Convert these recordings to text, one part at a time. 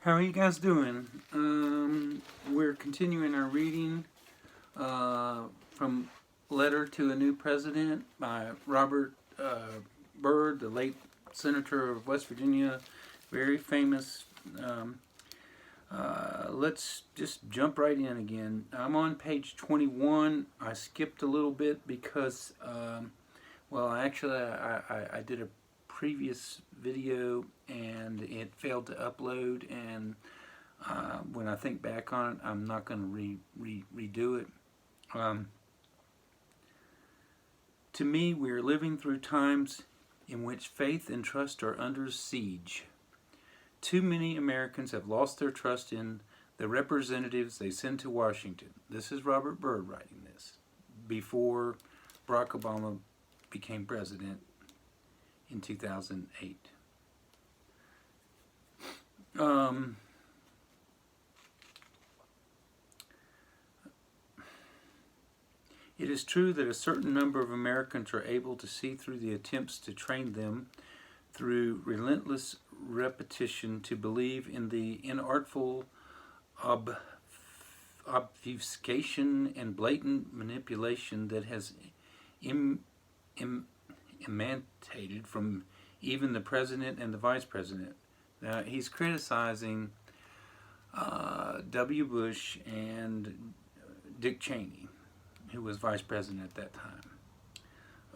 How are you guys doing? We're continuing our reading from Letter to a New President by Robert Byrd, the late Senator of West Virginia, very famous. Let's just jump right in again. I'm on page 21. I skipped a little bit because, I did a previous video and it failed to upload, and when I think back on it, I'm not going to redo it. To me, we are living through times in which faith and trust are under siege. Too many Americans have lost their trust in the representatives they send to Washington. This is Robert Byrd writing this before Barack Obama became president in 2008. It is true that a certain number of Americans are able to see through the attempts to train them through relentless repetition to believe in the inartful obfuscation and blatant manipulation that has emanated from even the president and the vice president. Now, he's criticizing W. Bush and Dick Cheney, who was vice president at that time.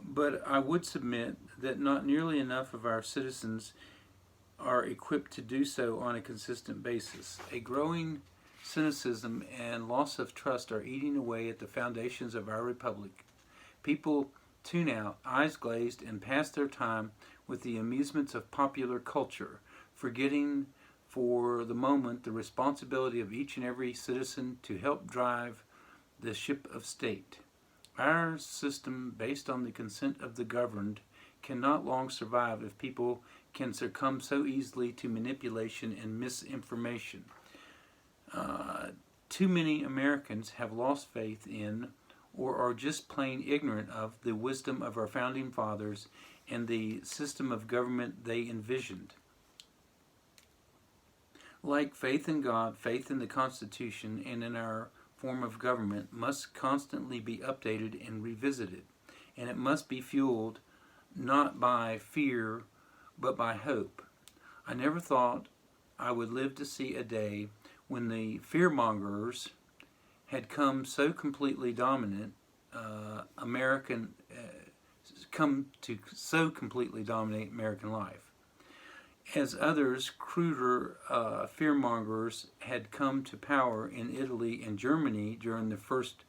But I would submit that not nearly enough of our citizens are equipped to do so on a consistent basis. A growing cynicism and loss of trust are eating away at the foundations of our republic. People tune out, eyes glazed, and pass their time with the amusements of popular culture, forgetting for the moment the responsibility of each and every citizen to help drive the ship of state. Our system, based on the consent of the governed, cannot long survive if people can succumb so easily to manipulation and misinformation. Too many Americans have lost faith in, or are just plain ignorant of, the wisdom of our founding fathers and the system of government they envisioned. Like faith in God, faith in the Constitution, and in our form of government must constantly be updated and revisited, and it must be fueled not by fear but by hope. I never thought I would live to see a day when the fearmongers had come so completely dominant completely dominate American life. As others, cruder fearmongers had come to power in Italy and Germany during the first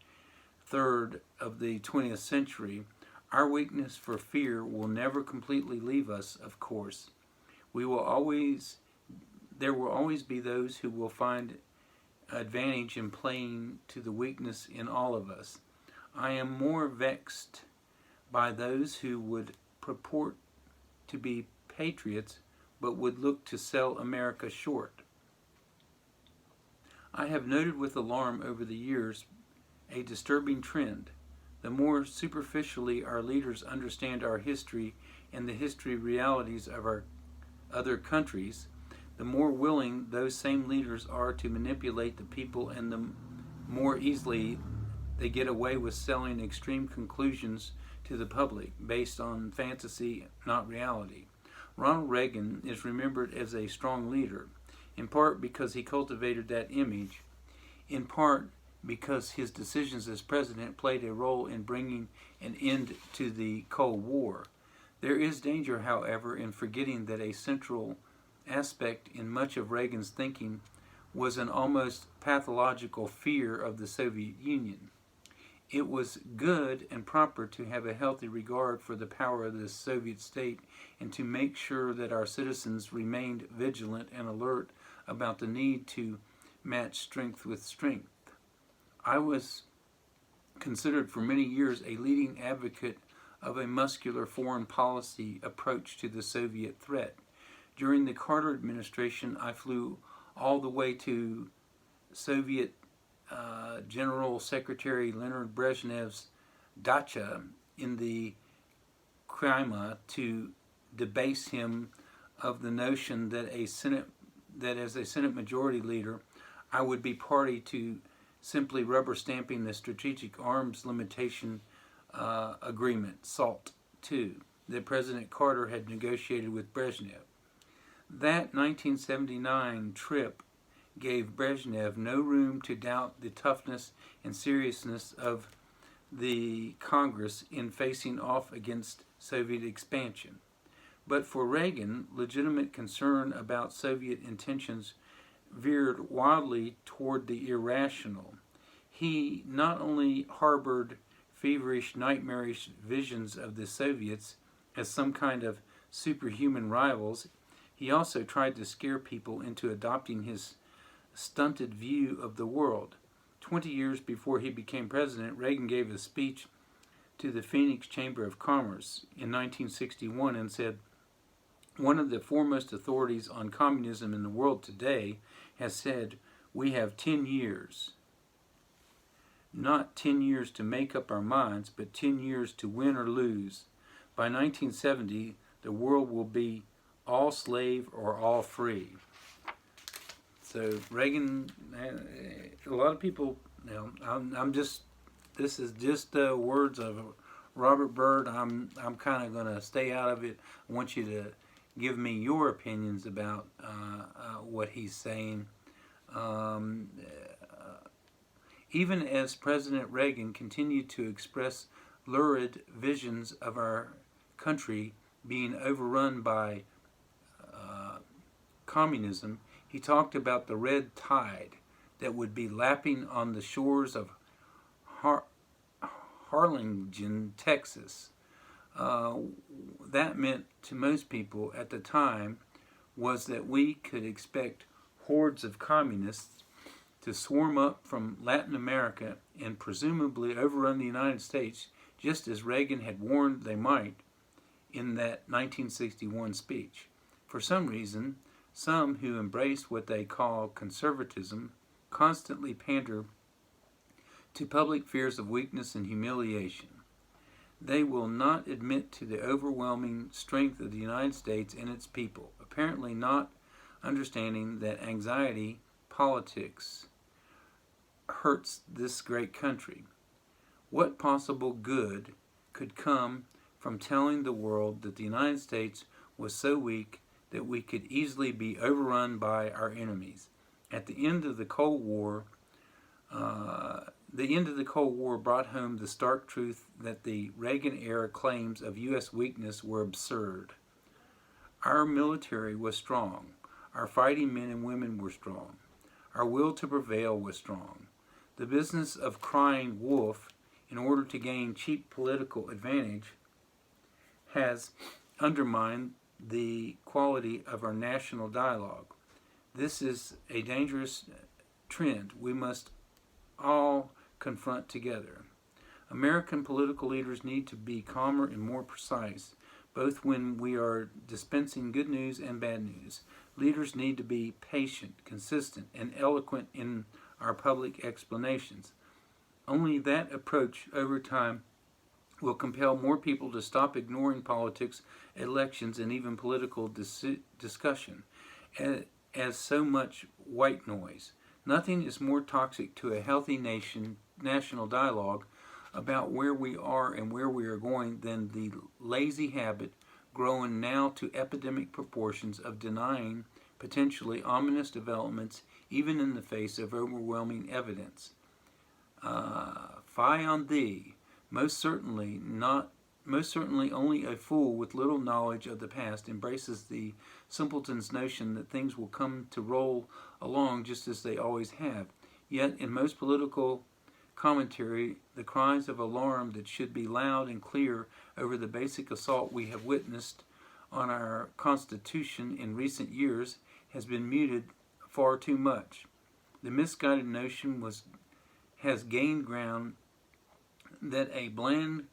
third of the 20th century, our weakness for fear will never completely leave us, of course. There will always be those who will find advantage in playing to the weakness in all of us. I am more vexed by those who would purport to be patriots but would look to sell America short. I have noted with alarm over the years a disturbing trend. The more superficially our leaders understand our history and the history realities of our other countries, the more willing those same leaders are to manipulate the people, and the more easily they get away with selling extreme conclusions to the public based on fantasy, not reality. Ronald Reagan is remembered as a strong leader, in part because he cultivated that image, in part because his decisions as president played a role in bringing an end to the Cold War. There is danger, however, in forgetting that a central aspect in much of Reagan's thinking was an almost pathological fear of the Soviet Union. It was good and proper to have a healthy regard for the power of the Soviet state and to make sure that our citizens remained vigilant and alert about the need to match strength with strength. I was considered for many years a leading advocate of a muscular foreign policy approach to the Soviet threat. During the Carter administration, I flew all the way to Soviet General Secretary Leonid Brezhnev's dacha in the Crimea to debase him of the notion that a Senate that as a Senate Majority Leader, I would be party to simply rubber stamping the Strategic Arms Limitation Agreement, SALT II, that President Carter had negotiated with Brezhnev. That 1979 trip gave Brezhnev no room to doubt the toughness and seriousness of the Congress in facing off against Soviet expansion. But for Reagan, legitimate concern about Soviet intentions veered wildly toward the irrational. He not only harbored feverish, nightmarish visions of the Soviets as some kind of superhuman rivals, he also tried to scare people into adopting his stunted view of the world. 20 years before he became president, Reagan gave a speech to the Phoenix Chamber of Commerce in 1961 and said, "One of the foremost authorities on communism in the world today has said, we have 10 years. Not 10 years to make up our minds, but 10 years to win or lose. By 1970, the world will be all slave or all free." So Reagan, a lot of people, this is just words of Robert Byrd. I'm kind of going to stay out of it. I want you to give me your opinions about what he's saying. Even as President Reagan continued to express lurid visions of our country being overrun by communism, he talked about the red tide that would be lapping on the shores of Harlingen, Texas. That meant to most people at the time was that we could expect hordes of communists to swarm up from Latin America and presumably overrun the United States, just as Reagan had warned they might in that 1961 speech. For some reason, some who embrace what they call conservatism constantly pander to public fears of weakness and humiliation. They will not admit to the overwhelming strength of the United States and its people, apparently not understanding that anxiety politics hurts this great country. What possible good could come from telling the world that the United States was so weak that we could easily be overrun by our enemies? At the end of the Cold War, brought home the stark truth that the Reagan-era claims of U.S. weakness were absurd. Our military was strong. Our fighting men and women were strong. Our will to prevail was strong. The business of crying wolf in order to gain cheap political advantage has undermined the quality of our national dialogue. This is a dangerous trend we must all confront together. American political leaders need to be calmer and more precise, both when we are dispensing good news and bad news. Leaders need to be patient, consistent, and eloquent in our public explanations. Only that approach over time will compel more people to stop ignoring politics, elections, and even political discussion as so much white noise. Nothing is more toxic to a healthy national dialogue about where we are and where we are going than the lazy habit, growing now to epidemic proportions, of denying potentially ominous developments even in the face of overwhelming evidence. Fie on thee! Most certainly only a fool with little knowledge of the past embraces the simpleton's notion that things will come to roll along just as they always have. Yet in most political commentary, the cries of alarm that should be loud and clear over the basic assault we have witnessed on our Constitution in recent years has been muted far too much. The misguided notion has gained ground that a bland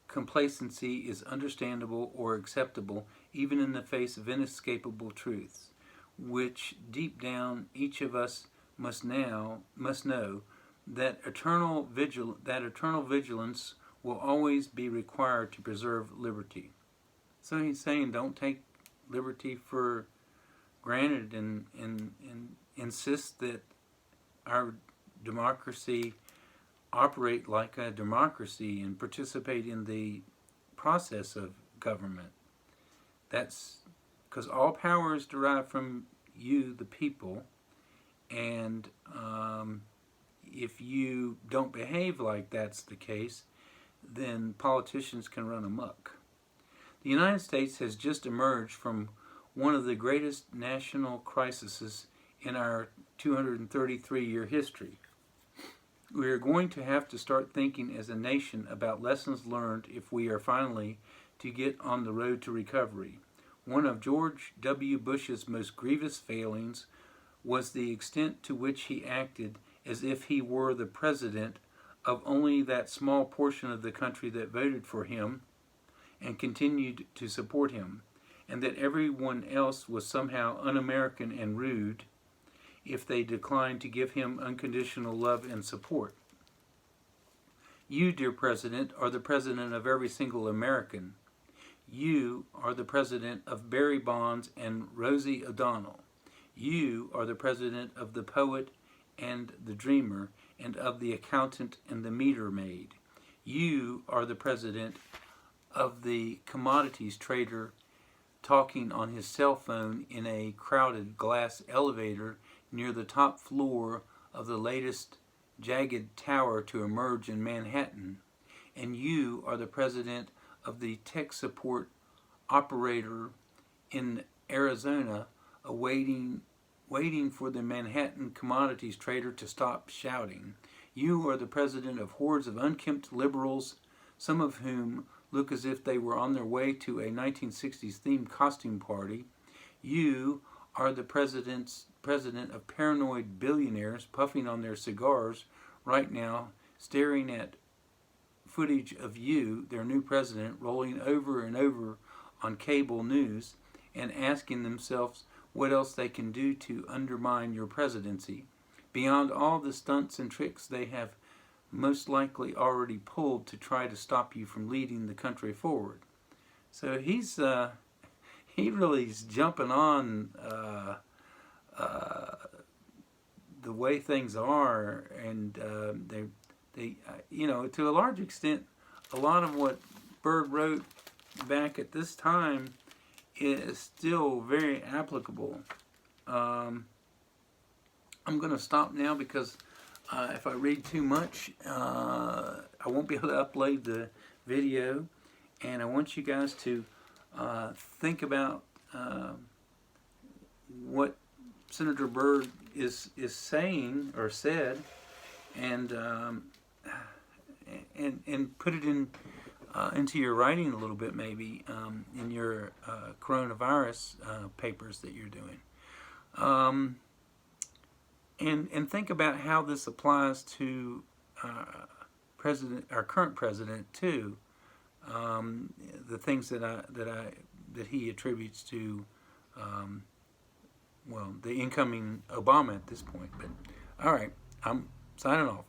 complacency is understandable or acceptable even in the face of inescapable truths, which deep down each of us must know that eternal vigilance will always be required to preserve liberty. So he's saying don't take liberty for granted and insist that our democracy operate like a democracy and participate in the process of government. That's because all power is derived from you, the people, and if you don't behave like that's the case, then politicians can run amok. The United States has just emerged from one of the greatest national crises in our 233-year history. We are going to have to start thinking as a nation about lessons learned if we are finally to get on the road to recovery. One of George W. Bush's most grievous failings was the extent to which he acted as if he were the president of only that small portion of the country that voted for him and continued to support him, and that everyone else was somehow un-American and rude if they declined to give him unconditional love and support. You, dear President, are the president of every single American. You are the president of Barry Bonds and Rosie O'Donnell. You are the president of the poet and the dreamer, and of the accountant and the meter maid. You are the president of the commodities trader talking on his cell phone in a crowded glass elevator near the top floor of the latest jagged tower to emerge in Manhattan. And you are the president of the tech support operator in Arizona waiting for the Manhattan commodities trader to stop shouting. You are the president of hordes of unkempt liberals, some of whom look as if they were on their way to a 1960s themed costume party. You are the president of paranoid billionaires puffing on their cigars right now, staring at footage of you, their new president, rolling over and over on cable news and asking themselves what else they can do to undermine your presidency, beyond all the stunts and tricks they have most likely already pulled to try to stop you from leading the country forward. So he really is jumping on the way things are, and they to a large extent, a lot of what Byrd wrote back at this time is still very applicable. I'm going to stop now because if I read too much, I won't be able to upload the video, and I want you guys to think about what Senator Byrd is saying or said, and put it in into your writing a little bit, maybe in your coronavirus papers that you're doing, and think about how this applies to our current president too. The things that he attributes to the incoming Obama at this point. But all right, I'm signing off.